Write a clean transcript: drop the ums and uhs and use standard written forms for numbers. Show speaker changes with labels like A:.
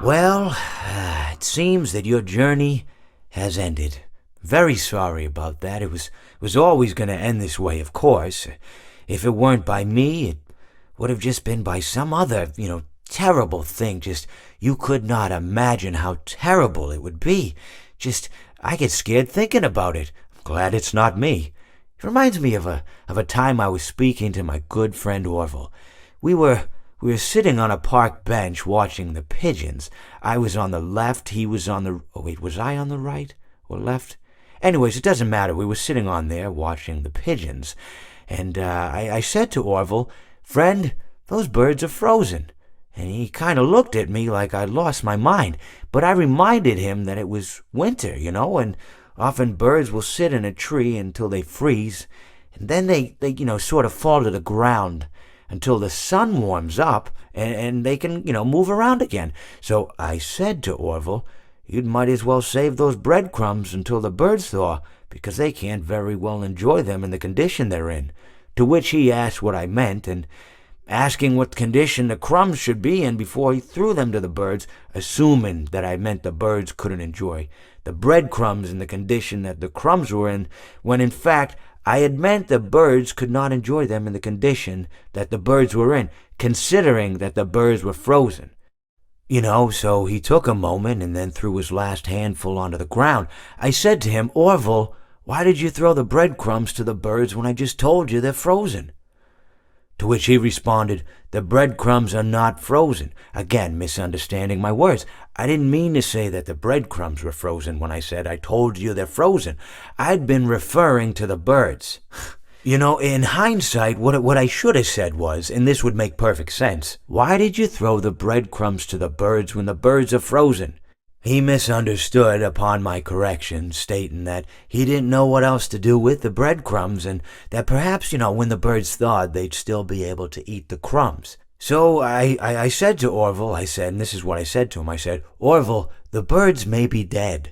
A: Well, it seems that your journey has ended. Very sorry about that. It was always going to end this way, of course. If it weren't by me, it would have just been by some other, terrible thing. Just, you could not imagine how terrible it would be. Just, I get scared thinking about it. I'm glad it's not me. It reminds me of a time I was speaking to my good friend Orville. We were sitting on a park bench watching the pigeons. I was on the left, he was on the... Oh, wait, was I on the right or left? Anyways, it doesn't matter. We were sitting on there watching the pigeons. And I said to Orville, "Friend, those birds are frozen." And he kind of looked at me like I'd lost my mind. But I reminded him that it was winter, and often birds will sit in a tree until they freeze. And then they sort of fall to the ground until the sun warms up and they can, move around again. So I said to Orville, "You might as well save those breadcrumbs until the birds thaw, because they can't very well enjoy them in the condition they're in." To which he asked what I meant, and asking what condition the crumbs should be in before he threw them to the birds, assuming that I meant the birds couldn't enjoy the breadcrumbs in the condition that the crumbs were in, when in fact I had meant the birds could not enjoy them in the condition that the birds were in, considering that the birds were frozen. So he took a moment and then threw his last handful onto the ground. I said to him, "Orville, why did you throw the breadcrumbs to the birds when I just told you they're frozen?" To which he responded, "The breadcrumbs are not frozen." Again, misunderstanding my words. I didn't mean to say that the breadcrumbs were frozen when I said I told you they're frozen. I'd been referring to the birds. In hindsight, what I should have said was, and this would make perfect sense, "Why did you throw the breadcrumbs to the birds when the birds are frozen?" He misunderstood upon my correction, stating that he didn't know what else to do with the breadcrumbs, and that perhaps, when the birds thawed, they'd still be able to eat the crumbs. So I said to Orville, and this is what I said to him, I said, "Orville, the birds may be dead,